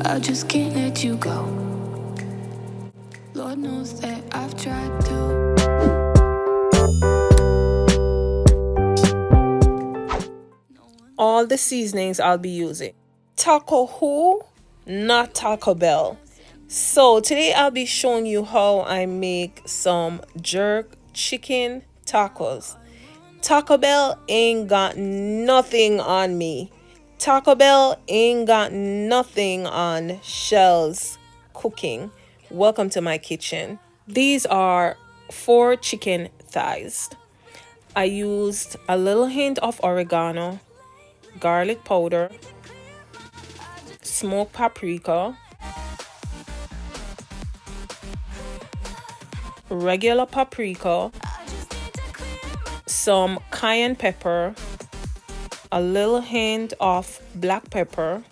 I just can't let you go. Lord knows that I've tried to. All the seasonings I'll be using. Taco who? Not Taco Bell. So today I'll be showing you how I make some jerk chicken tacos. Taco Bell ain't got nothing on me. Taco Bell ain't got nothing on Shell's cooking. Welcome to my kitchen. These are 4 chicken thighs. I used a little hint of oregano, garlic powder, smoked paprika, regular paprika, some cayenne pepper, a little hint of black pepper,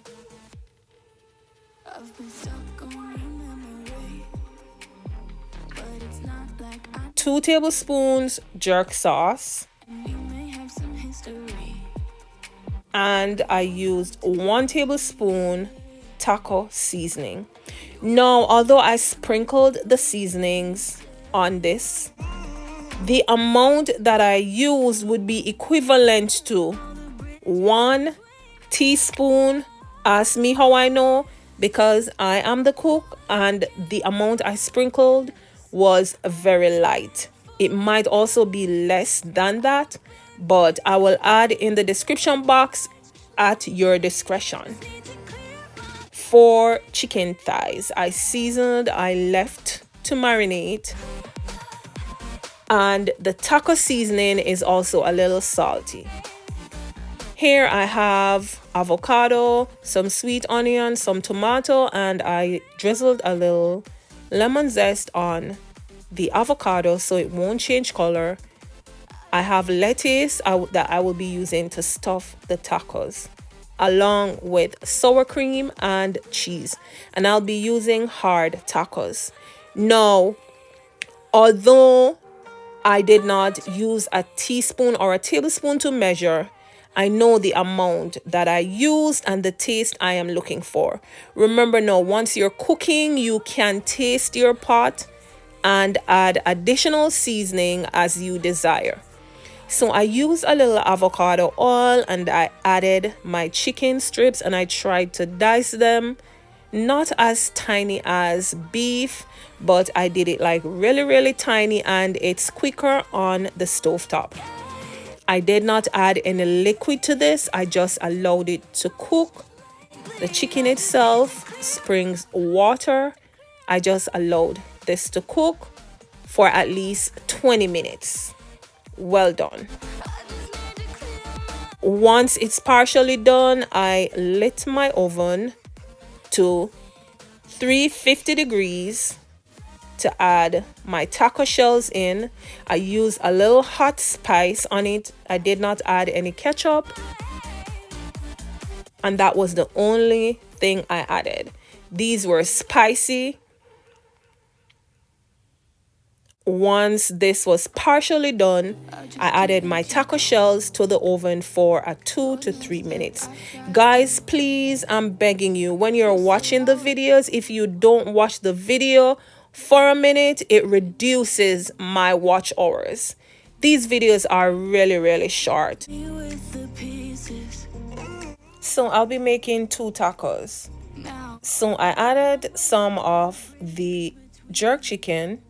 2 tablespoons jerk sauce, and I used 1 tablespoon taco seasoning. Now, although I sprinkled the seasonings on this, the amount that I used would be equivalent to 1 teaspoon. Ask me how I know, because I am the cook and the amount I sprinkled was very light. It might also be less than that, but I will add in the description box at your discretion. For chicken thighs, I seasoned, I left to marinate, and the taco seasoning is also a little salty. Here I have avocado, some sweet onion, some tomato, and I drizzled a little lemon zest on the avocado so it won't change color. I have lettuce that I will be using to stuff the tacos, along with sour cream and cheese, and I'll be using hard tacos. Now, although I did not use a teaspoon or a tablespoon to measure, I know the amount that I used and the taste I am looking for. Remember now, once you're cooking, you can taste your pot and add additional seasoning as you desire. So I used a little avocado oil and I added my chicken strips and I tried to dice them, not as tiny as beef, but I did it like really tiny, and it's quicker on the stovetop. I did not add any liquid to this. I just allowed it to cook. The chicken itself springs water. I just allowed this to cook for at least 20 minutes. Well done. Once it's partially done, I lit my oven to 350 degrees to add my taco shells in. I use a little hot spice on it. I did not add any ketchup, and that was the only thing I added. These were spicy. Once this was partially done, I added my taco shells to the oven for 2 to 3 minutes. Guys, please, I'm begging you, when you're watching the videos, if you don't watch the video for a minute, it reduces my watch hours. These videos are really short. So I'll be making 2 tacos. So I added some of the jerk chicken,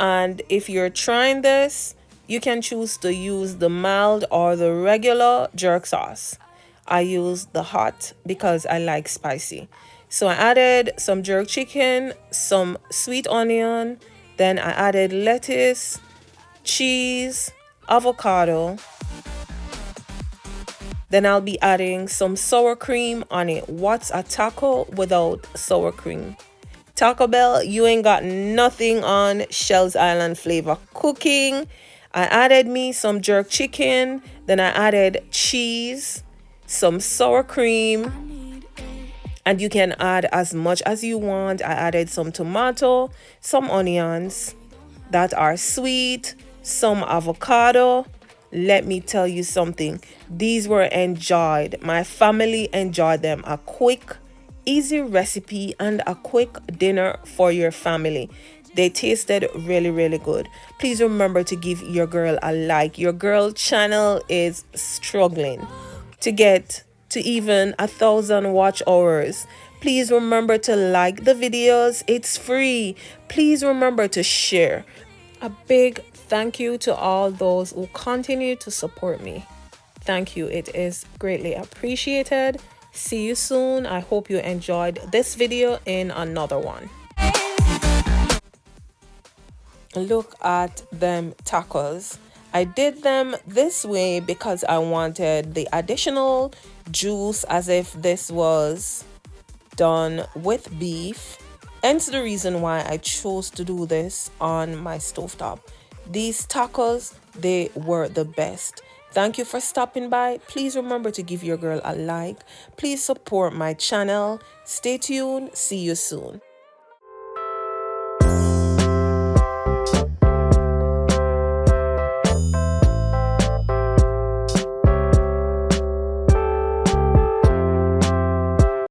and if you're trying this, you can choose to use the mild or the regular jerk sauce. I use the hot because I like spicy. So I added some jerk chicken, some sweet onion, then I added lettuce, cheese, avocado. Then I'll be adding some sour cream on it. What's a taco without sour cream? Taco Bell, you ain't got nothing on Shell's Island flavor cooking. I added me some jerk chicken, then I added cheese, some sour cream, and you can add as much as you want. I added some tomato, some onions that are sweet, some avocado. Let me tell you something. These were enjoyed. My family enjoyed them. A quick, easy recipe and a quick dinner for your family. They tasted really, really good. Please remember to give your girl a like. Your girl channel is struggling to get to even 1,000 watch hours. Please remember to like the videos. It's free. Please remember to share. A big thank you to all those who continue to support me. Thank you. It is greatly appreciated. See you soon. I hope you enjoyed this video in another one. Look at them tacos. I did them this way because I wanted the additional juice as if this was done with beef. Hence the reason why I chose to do this on my stovetop. These tacos, they were the best. Thank you for stopping by. Please remember to give your girl a like. Please support my channel. Stay tuned. See you soon.